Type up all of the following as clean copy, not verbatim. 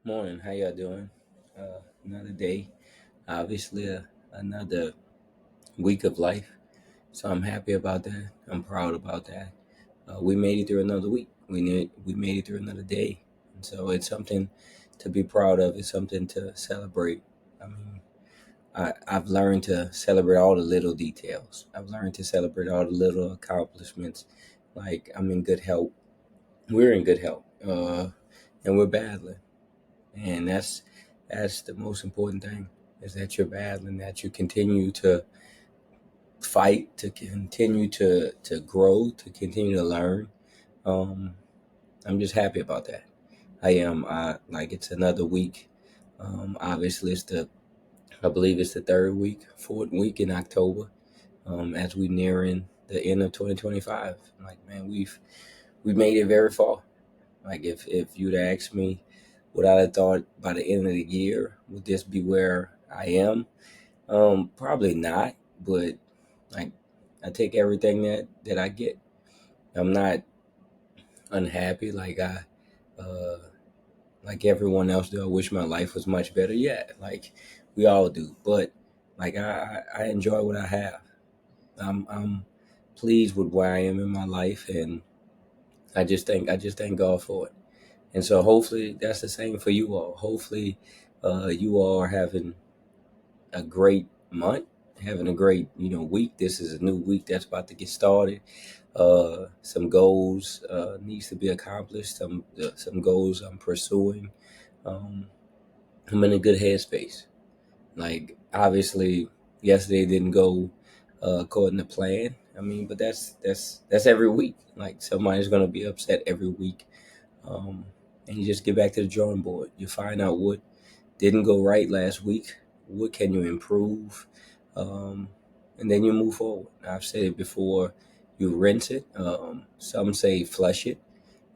Morning, how y'all doing? Another day, obviously another week of life. So I'm happy about that. I'm proud about that. We made it through another week. We made it through another day, and so it's something to be proud of. It's something to celebrate. I mean, I've learned to celebrate all the little details. I've learned to celebrate all the little accomplishments. Like I'm in good health. We're in good health, and we're battling. And that's the most important thing is that you're battling, that you continue to fight, to continue to grow, to continue to learn. um I'm just happy about that. I am. Like it's another week. Obviously it's the I believe it's the third week, fourth week in October. As we nearing the end of 2025, like man, we've made it very far. Like if you'd asked me what I'd have thought by the end of the year, would this be where I am? Probably not. But like I take everything that I get. I'm not unhappy uh like everyone else do. I wish my life was much better. Yeah, like we all do. But like I enjoy what I have. I'm pleased with where I am in my life, and I just thank God for it. And so hopefully that's the same for you all. Hopefully you all are having a great month, having a great, week. This is a new week that's about to get started. Some goals needs to be accomplished. Some goals I'm pursuing. Um, I'm in a good headspace. Like obviously yesterday didn't go according to plan. I mean, but that's every week. Like somebody's gonna be upset every week. Um, and you just get back to the drawing board. You find out what didn't go right last week. What can you improve? Um, and then you move forward. I've said it before. You rinse it. Some say flush it,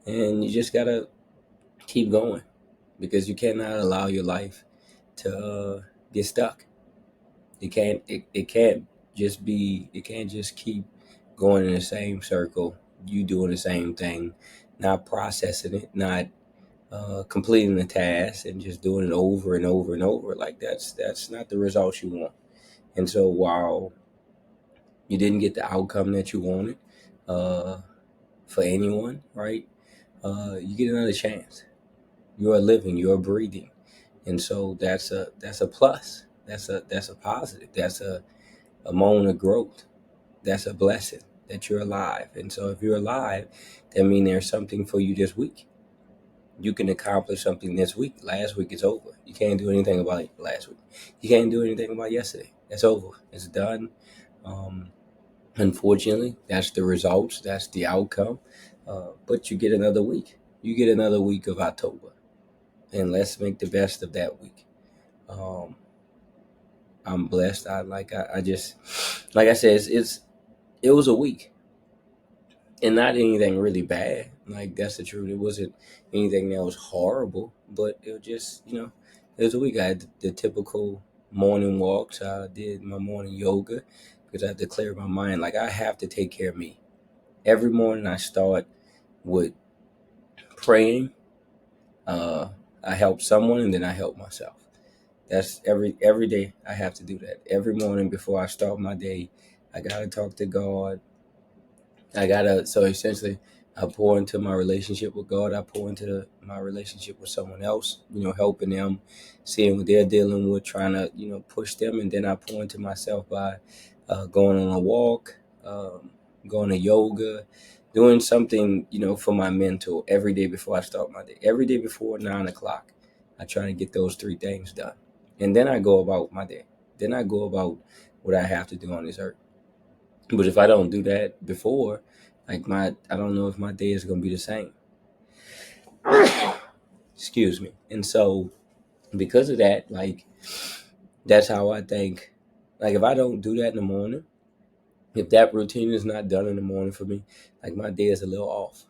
and you just gotta keep going because you cannot allow your life to get stuck. It can't just be. It can't just keep going in the same circle. You doing the same thing, not processing it, not completing the task and just doing it over and over and over. Like that's not the results you want. And so while you didn't get the outcome that you wanted uh, for anyone, right? You get another chance. You are living. You are breathing, and so that's a plus. That's a positive. That's a moment of growth. That's a blessing that you're alive. And so if you're alive, that means there's something for you this week. You can accomplish something this week. Last week is over. You can't do anything about it last week. You can't do anything about yesterday. It's over. It's done. Um, Unfortunately, that's the results. That's the outcome. But you get another week. You get another week of October, and let's make the best of that week. Um, I'm blessed. I just like I said, it was a week, and not anything really bad. Like that's the truth. It wasn't anything that was horrible, but it was just it was a week. I had the typical morning walks. I did my morning yoga because I had to clear my mind. Like I have to take care of me every morning. I start with praying. Uh, I help someone and then I help myself. That's every day. I have to do that every morning before I start my day. I gotta talk to God. So essentially, I pour into my relationship with God. I pour into my relationship with someone else, helping them, seeing what they're dealing with, trying to, push them. And then I pour into myself by going on a walk, going to yoga, doing something, for my mental every day before I start my day. Every day before 9 o'clock, I try to get those three things done. And then I go about my day. Then I go about what I have to do on this earth. But if I don't do that before, I don't know if my day is gonna be the same. Excuse me. And so because of that, like that's how I think. Like if I don't do that in the morning, if that routine is not done in the morning for me, like my day is a little off.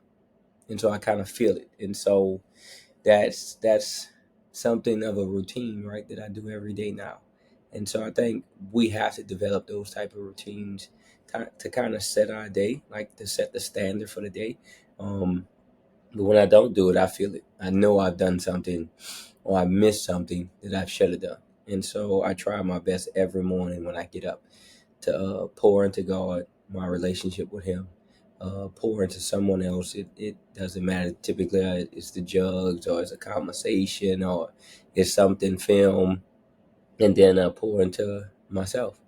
And so I kind of feel it. And so that's something of a routine, right, that I do every day now. And so I think we have to develop those type of routines to kind of set our day, like to set the standard for the day. But when I don't do it, I feel it. I know I've done something or I missed something that I should have done. And so I try my best every morning when I get up to pour into God, my relationship with Him, pour into someone else. It doesn't matter. Typically, it's the jugs, or it's a conversation, or it's something film, and then I pour into myself.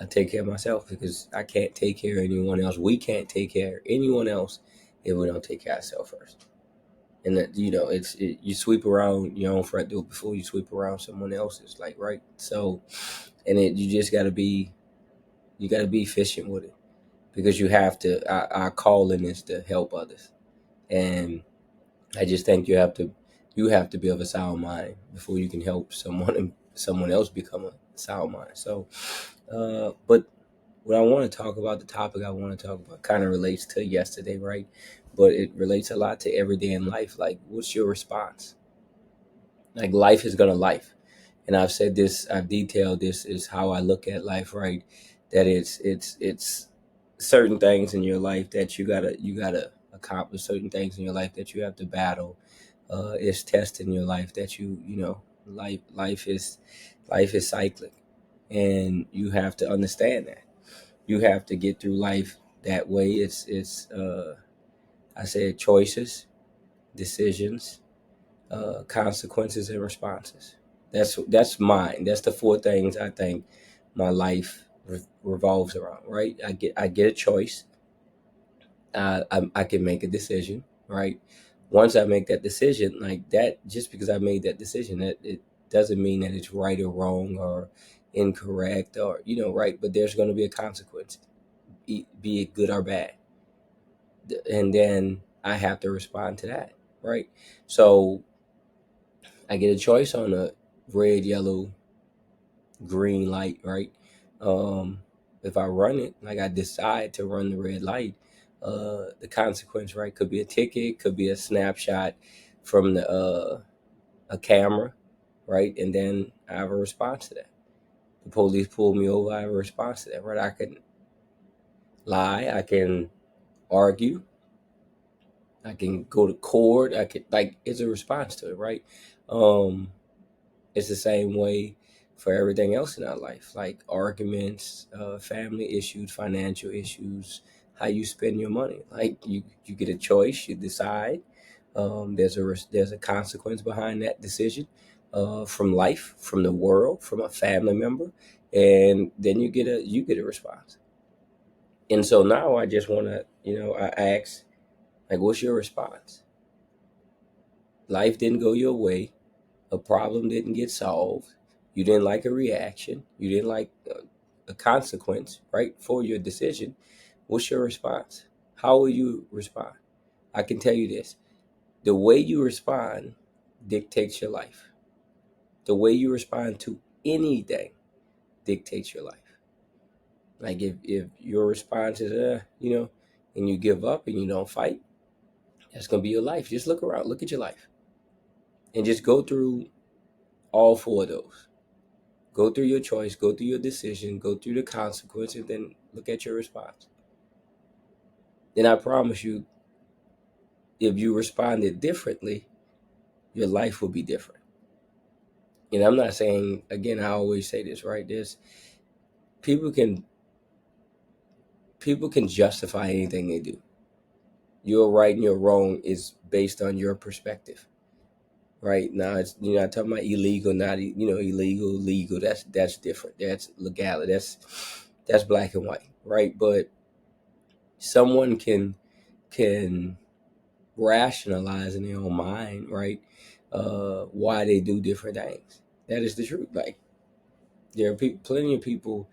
I take care of myself because I can't take care of anyone else. We can't take care of anyone else if we don't take care of ourselves first. And that, you sweep around your own front door before you sweep around someone else's, like, right. So, and you just got to be efficient with it, because you have to. Our calling is to help others, and I just think you have to be of a sound mind before you can help someone else become a sound mind. So, but what I want to talk about, the topic I want to talk about, kind of relates to yesterday, right? But it relates a lot to every day in life. Like, what's your response? Like, life is gonna life, and I've said this, I've detailed this is how I look at life, right? That it's certain things in your life that you gotta accomplish, certain things in your life that you have to battle. It's tests in your life that life is cyclic, and you have to understand that. You have to get through life that way. It's I said choices, decisions, consequences, and responses. That's mine. That's the four things I think my life revolves around. Right? I get a choice. I can make a decision. Right? Once I make that decision, like that, just because I made that decision, that it doesn't mean that it's right or wrong or incorrect or right. But there's going to be a consequence, be it good or bad, and then I have to respond to that. Right? So I get a choice on a red, yellow, green light, right? Um, if I run it, like I decide to run the red light, the consequence, right, could be a ticket, could be a snapshot from a camera, right, and then I have a response to that. The police pull me over, I have a response to that, right? I can lie, I can argue, I can go to court, I can like it's a response to it, right? Um, It's the same way for everything else in our life, like arguments, family issues, financial issues, how you spend your money. Like you get a choice, you decide. There's a consequence behind that decision, from life, from the world, from a family member, and then you get a response. And so now I just want to, I ask, like, what's your response? Life didn't go your way, a problem didn't get solved, you didn't like a reaction, you didn't like a consequence, right, for your decision. What's your response? How will you respond? I can tell you this: the way you respond dictates your life. The way you respond to anything dictates your life. Like if your response is and you give up and you don't fight, that's gonna be your life. Just look around, look at your life, and just go through all four of those. Go through your choice, go through your decision, go through the consequence, and then look at your response. Then I promise you, if you responded differently, your life will be different. And I'm not saying, again, I always say this, right? There's people can people can justify anything they do. Your right and your wrong is based on your perspective. Right now, it's not talking about illegal, not illegal, legal. That's different. That's legality. That's black and white, right? But someone can rationalize in their own mind, right? Why they do different things. That is the truth. Like there are plenty of people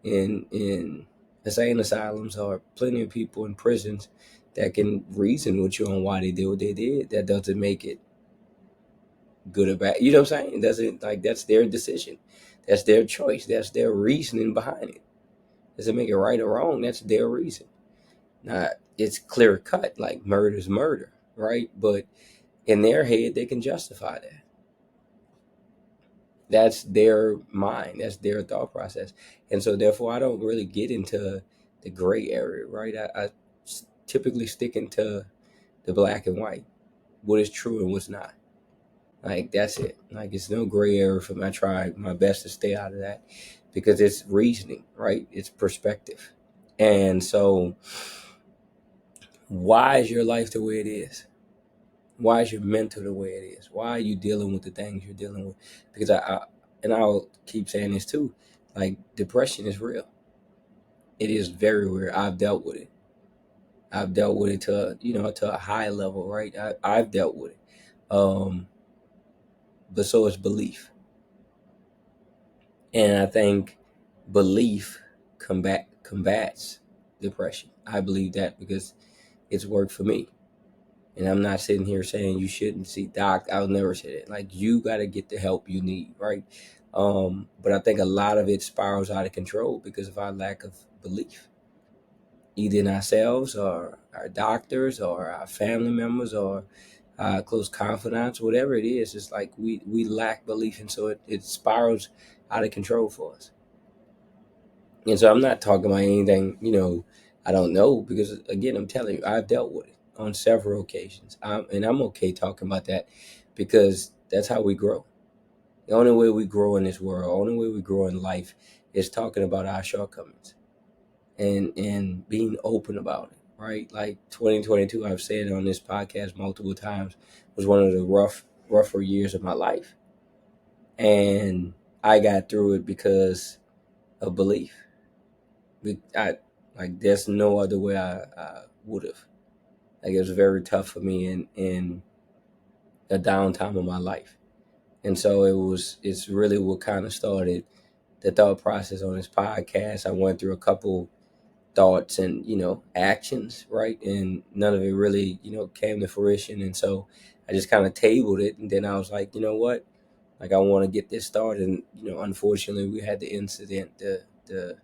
in insane asylums, or plenty of people in prisons that can reason with you on why they did what they did. That doesn't make it good or bad. You know what I'm saying? It doesn't, like, that's their decision. That's their choice. That's their reasoning behind it. Doesn't make it right or wrong. That's their reason. Now it's clear cut, like murder is murder, right? But in their head, they can justify that. That's their mind. That's their thought process. And so, therefore, I don't really get into the gray area, right? I typically stick into the black and white, what is true and what's not. Like that's it. Like it's no gray area for me. I try my best to stay out of that because it's reasoning, right? It's perspective. And so why is your life the way it is? Why is your mental the way it is? Why are you dealing with the things you're dealing with? Because and I'll keep saying this too, like depression is real. It is very real. I've dealt with it. I've dealt with it to a high level, right? I've dealt with it. Um, but so is belief. And I think belief combats depression. I believe that because it's worked for me. And I'm not sitting here saying you shouldn't see doc. I'll never say that. Like you got to get the help you need, right? But I think a lot of it spirals out of control because of our lack of belief, either in ourselves or our doctors or our family members or close confidants, whatever it is. It's like we lack belief, and so it spirals out of control for us. And so I'm not talking about anything, I don't know, because again, I'm telling you, I've dealt with it on several occasions. And I'm okay talking about that because that's how we grow. The only way we grow in this world, the only way we grow in life is talking about our shortcomings and being open about it, right? Like 2022, I've said on this podcast multiple times, was one of the rougher years of my life. And I got through it because of belief. I like there's no other way I would have. Like it was very tough for me in the downtime of my life, and so it's really what kind of started the thought process on this podcast. I went through a couple thoughts and actions, right, and none of it really came to fruition, and so I just kind of tabled it, and then I was like, you know what, like I want to get this started, and unfortunately we had the incident, the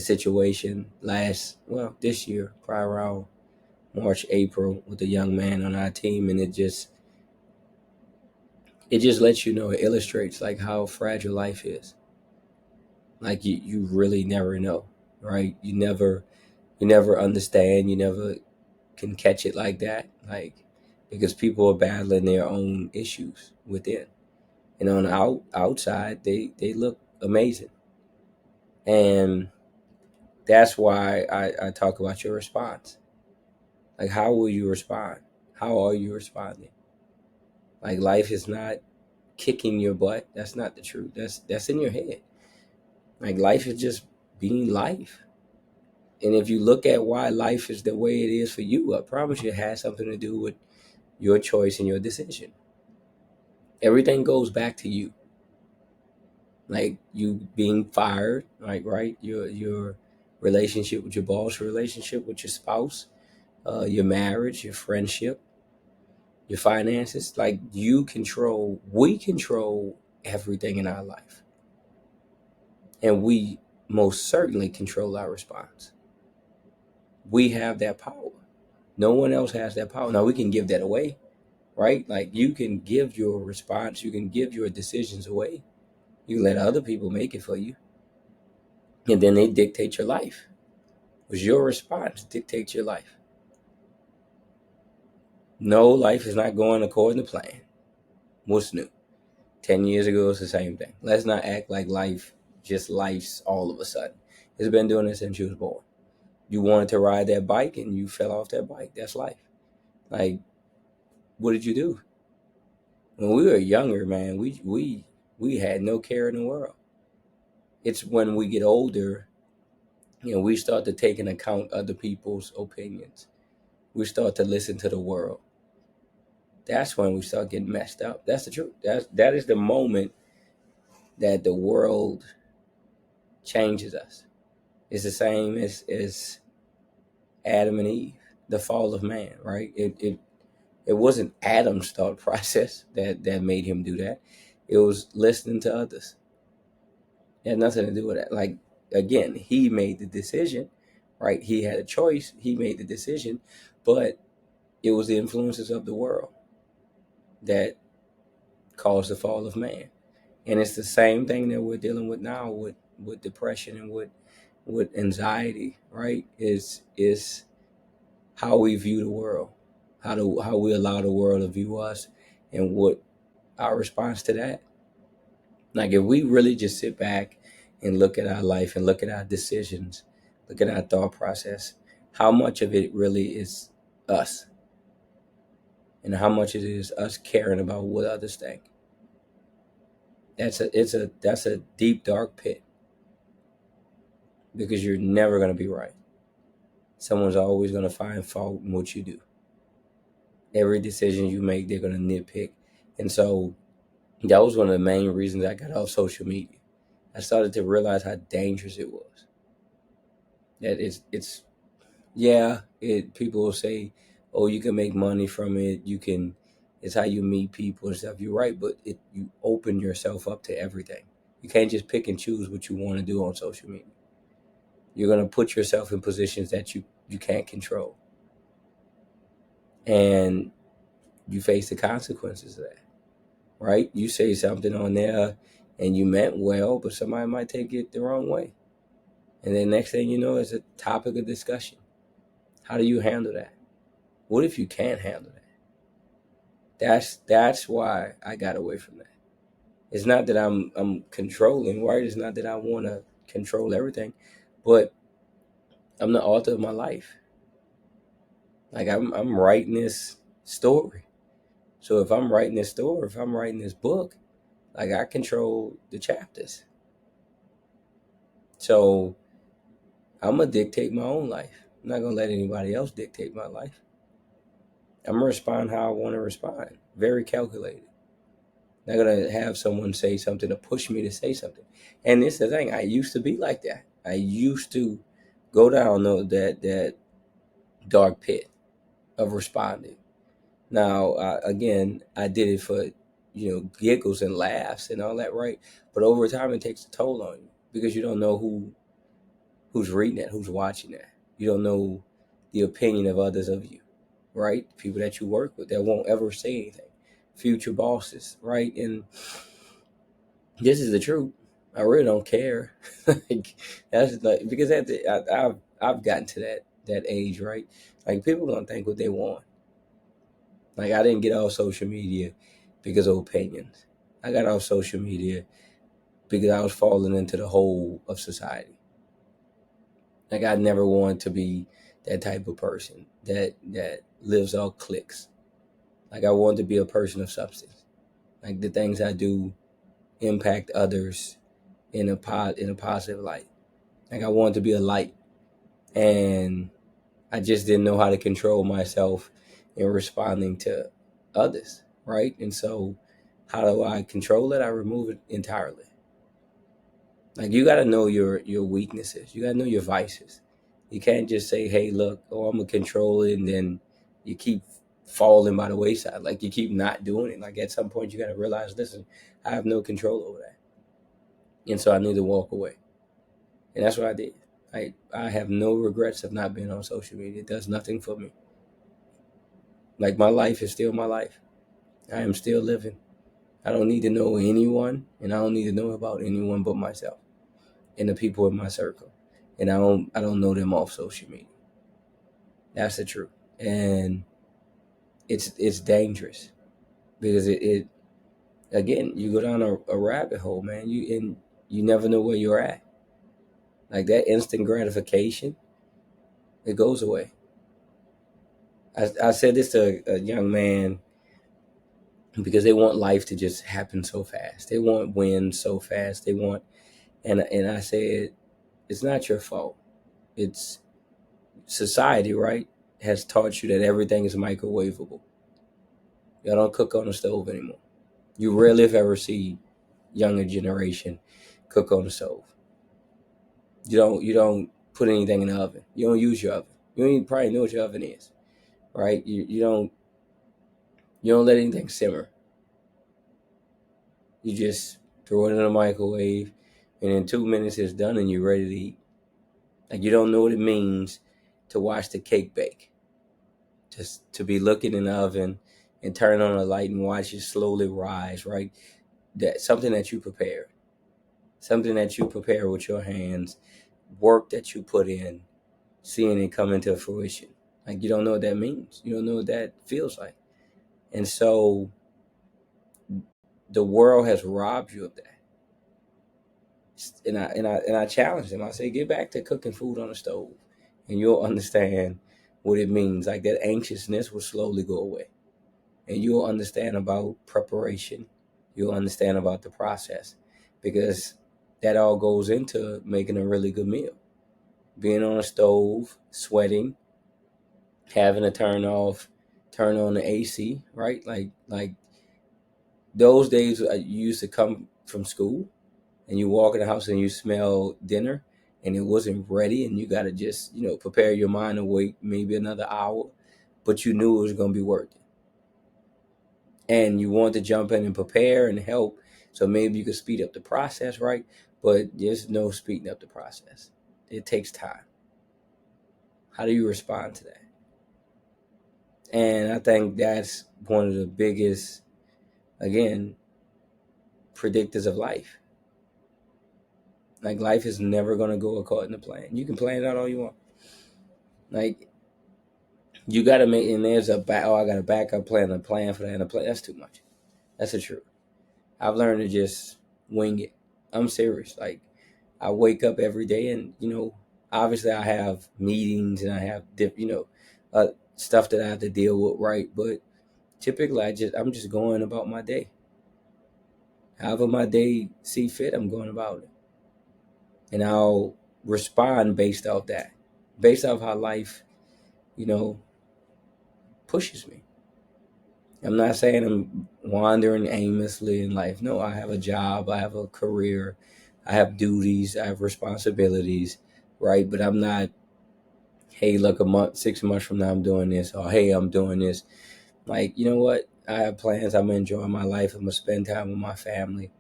situation this year, probably around March, April, with a young man on our team, and it just lets you know, it illustrates like how fragile life is. Like you really never know, right? You never understand, you never can catch it like that, like because people are battling their own issues within. And on the outside they look amazing. And that's why I talk about your response. Like, how will you respond? How are you responding? Like, life is not kicking your butt. That's not the truth. That's in your head. Like, life is just being life. And if you look at why life is the way it is for you, I promise you it has something to do with your choice and your decision. Everything goes back to you. Like you being fired, like right, your relationship with your boss, your relationship with your spouse, your marriage, your friendship, your finances. Like we control everything in our life. And we most certainly control our response. We have that power. No one else has that power. Now we can give that away, right? Like you can give your response, you can give your decisions away. You can let other people make it for you. And then they dictate your life. Was your response dictates your life. No, life is not going according to plan. What's new? 10 years ago, it's the same thing. Let's not act like life's all of a sudden. It's been doing this since you was born. You wanted to ride that bike and you fell off that bike. That's life. Like, what did you do? When we were younger, man, we had no care in the world. It's when we get older, we start to take into account other people's opinions. We start to listen to the world. That's when we start getting messed up. That's the truth. That is the moment that the world changes us. It's the same as Adam and Eve, the fall of man, right? It wasn't Adam's thought process that made him do that. It was listening to others. It had nothing to do with that. Like again, he made the decision, right? He had a choice. He made the decision, but it was the influences of the world that caused the fall of man. And it's the same thing that we're dealing with now with depression and with anxiety, right? Is how we view the world, how we allow the world to view us, and what our response to that? Like, if we really just sit back and look at our life and look at our decisions, look at our thought process, how much of it really is us, and how much it is us caring about what others think? That's a deep dark pit, because you're never going to be right. Someone's always going to find fault in what you do. Every decision you make, they're going to nitpick. And so that was one of the main reasons I got off social media. I started to realize how dangerous it was. That it's yeah, it people will say, "Oh, you can make money from it. You can, it's how you meet people and stuff." You're right, but you open yourself up to everything. You can't just pick and choose what you want to do on social media. You're gonna put yourself in positions that you can't control, and you face the consequences of that. Right? You say something on there, and you meant well, but somebody might take it the wrong way, and then next thing you know, it's a topic of discussion. How do you handle that? What if you can't handle that? That's why I got away from that. It's not that I'm controlling, right? It's not that I want to control everything, but I'm the author of my life. Like, I'm writing this story. So if I'm writing this story, if I'm writing this book, like, I control the chapters. So I'm gonna dictate my own life. I'm not gonna let anybody else dictate my life. I'm gonna respond how I want to respond. Very calculated. Not gonna have someone say something to push me to say something. And it's the thing. I used to be like that. I used to go down that dark pit of responding. Now, again, I did it for giggles and laughs and all that, right? But over time, it takes a toll on you, because you don't know who's reading it, who's watching that. You don't know the opinion of others of you, right? People that you work with that won't ever say anything. Future bosses, right? And this is the truth. I really don't care. Like, that's like, because I've gotten to that age, right? Like, people don't think what they want. Like, I didn't get off social media because of opinions. I got off social media because I was falling into the hole of society. Like, I never wanted to be that type of person that lives off clicks. Like, I wanted to be a person of substance. Like, the things I do impact others in a positive light. Like, I wanted to be a light, and I just didn't know how to control myself in responding to others, right? And so, how do I control it? I remove it entirely. Like, you got to know your weaknesses. You got to know your vices. You can't just say, "Hey, look, oh, I'm gonna control it," and then you keep falling by the wayside. Like, you keep not doing it. Like, at some point, you got to realize, listen, I have no control over that, and so I need to walk away. And that's what I did. I have no regrets of not being on social media. It does nothing for me. Like, my life is still my life. I am still living. I don't need to know anyone, and I don't need to know about anyone but myself and the people in my circle. And I don't know them off social media. That's the truth. And it's dangerous, because it again, you go down a rabbit hole, man. You never know where you're at. Like, that instant gratification, it goes away. I said this to a young man, because they want life to just happen so fast. They want wins so fast. They want, and I said, it's not your fault. It's society, right? Has taught you that everything is microwavable. Y'all don't cook on the stove anymore. You rarely if ever see younger generation cook on the stove. You don't put anything in the oven. You don't use your oven. You don't even probably know what your oven is, right? You don't let anything simmer. You just throw it in the microwave, and in 2 minutes it's done, and you're ready to eat. Like, you don't know what it means to watch the cake bake. Just to be looking in the oven and turn on a light and watch it slowly rise, right? That's something that you prepared. Something that you prepare with your hands, work that you put in, seeing it come into fruition. Like, you don't know what that means. You don't know what that feels like. And so the world has robbed you of that. And I challenge them. I say, get back to cooking food on the stove, and you'll understand what it means. Like that anxiousness will slowly go away, and you'll understand about preparation. You'll understand about the process, because that all goes into making a really good meal. Being on a stove, sweating, having to turn on the AC, right? Like those days you used to come from school and you walk in the house and you smell dinner and it wasn't ready, and you got to just prepare your mind to wait maybe another hour, but you knew it was going to be worth it, and you want to jump in and prepare and help, so maybe you could speed up the process, right? But there's no speeding up the process. It takes time. How do you respond to that? And I think that's one of the biggest, again, predictors of life. Like, life is never going to go according to plan. You can plan it out all you want. Like, you got to make, and there's I got a backup plan, a plan for that, and a plan. That's too much. That's the truth. I've learned to just wing it. I'm serious. Like, I wake up every day, and obviously I have meetings and I have stuff that I have to deal with, right? But typically I'm just going about my day. However my day see fit, I'm going about it, and I'll respond based off that, based off how life, you know, pushes me. I'm not saying I'm wandering aimlessly in life. No, I have a job, I have a career, I have duties, I have responsibilities, right? But I'm not, hey, look, a month, 6 months from now, I'm doing this, or hey, I'm doing this. Like, you know what? I have plans. I'm gonna enjoy my life. I'm gonna spend time with my family.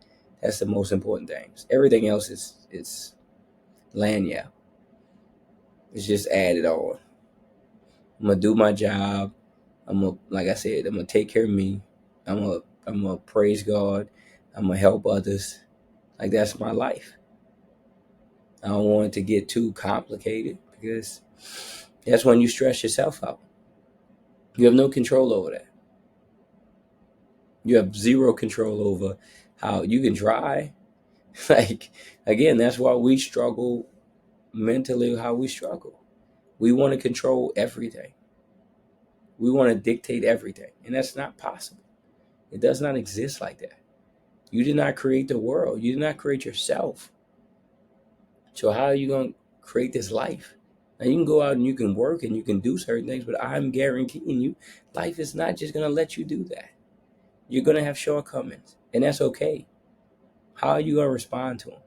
That's the most important things. Everything else is lanyard. It's just added on. I'm gonna do my job. Like I said, I'm gonna take care of me. I'm gonna praise God. I'm gonna help others. Like, that's my life. I don't want it to get too complicated, because that's when you stress yourself out. You have no control over that. You have zero control over how you can try. Like, again, that's why we struggle mentally, how we struggle. We want to control everything. We want to dictate everything. And that's not possible. It does not exist like that. You did not create the world. You did not create yourself. So how are you going to create this life? Now, you can go out and you can work and you can do certain things, but I'm guaranteeing you, life is not just going to let you do that. You're going to have shortcomings, and that's okay. How are you going to respond to them?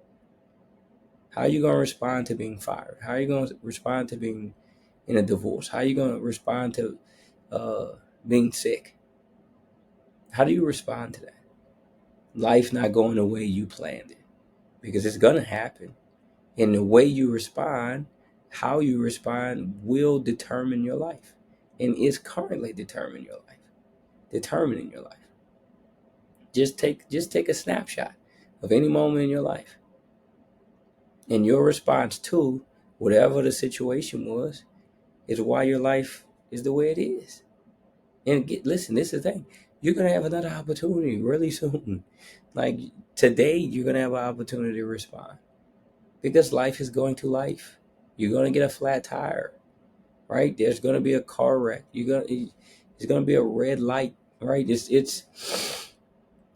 How are you going to respond to being fired? How are you going to respond to being in a divorce? How are you going to respond to being sick? How do you respond to that? Life not going the way you planned it, because it's going to happen. And the way you respond, how you respond, will determine your life, and is currently determining your life. Determining your life. Just take a snapshot of any moment in your life, and your response to whatever the situation was is why your life is the way it is. And listen, this is the thing. You're going to have another opportunity really soon. Like, today, you're going to have an opportunity to respond, because life is going to life. You're going to get a flat tire, right? There's going to be a car wreck. It's going to be a red light, right? It's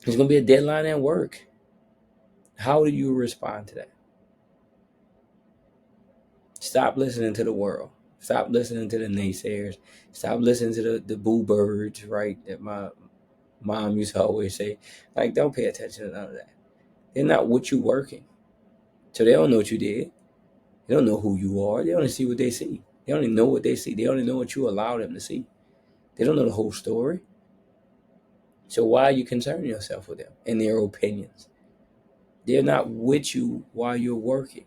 going to be a deadline at work. How do you respond to that? Stop listening to the world. Stop listening to the naysayers. Stop listening to the boo birds, right? That my mom used to always say. Like, don't pay attention to none of that. They're not with you working. So they don't know what you did. They don't know who you are. They only see what they see. They only know what they see. They only know what you allow them to see. They don't know the whole story. So why are you concerning yourself with them and their opinions? They're not with you while you're working.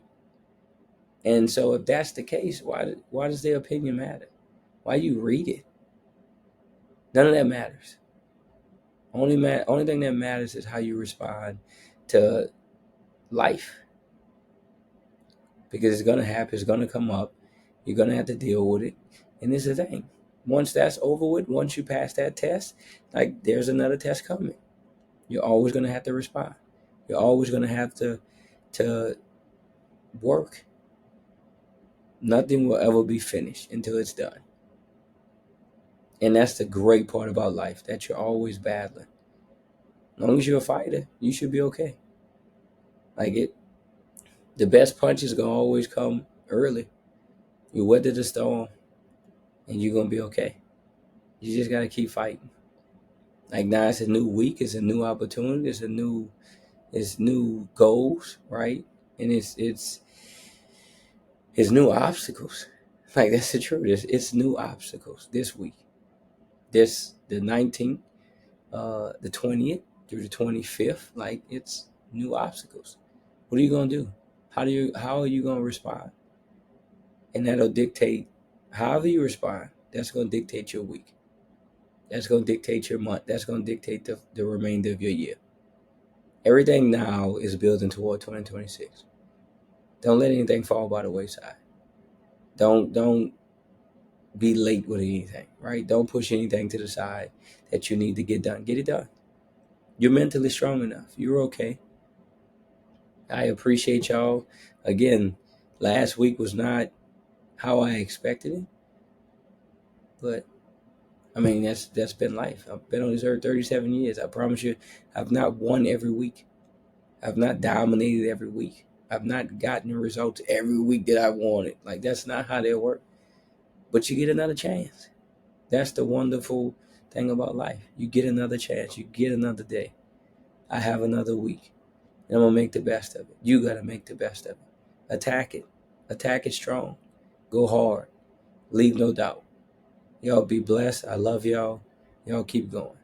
And so if that's the case, why does their opinion matter? Why you read it? None of that matters. Only thing that matters is how you respond to life. Because it's gonna happen, it's gonna come up, you're gonna have to deal with it. And this is the thing. Once that's over with, once you pass that test, like, there's another test coming. You're always going to have to respond. You're always going to have to work. Nothing will ever be finished until it's done. And that's the great part about life, that you're always battling. As long as you're a fighter, you should be okay. Like the best punches gonna always come early. You weather the storm, and you're gonna be okay. You just gotta keep fighting. Like now, it's a new week, it's a new opportunity, it's new goals, right? And it's new obstacles. Like that's the truth. It's new obstacles this week. This the 19th, the 20th through the 25th. Like it's new obstacles. What are you gonna do? How are you gonna respond? And that'll dictate however you respond. That's gonna dictate your week. That's gonna dictate your month. That's gonna dictate the remainder of your year. Everything now is building toward 2026. Don't let anything fall by the wayside. Don't be late with anything, right? Don't push anything to the side that you need to get done. Get it done. You're mentally strong enough. You're okay. I appreciate y'all. Again, last week was not how I expected it, but I mean that's been life. I've been on this earth 37 years. I promise you, I've not won every week. I've not dominated every week. I've not gotten the results every week that I wanted. Like that's not how they work. But you get another chance. That's the wonderful thing about life. You get another chance. You get another day. I have another week. And I'm gonna make the best of it. You gotta make the best of it. Attack it. Attack it strong. Go hard. Leave no doubt. Y'all be blessed. I love y'all. Y'all keep going.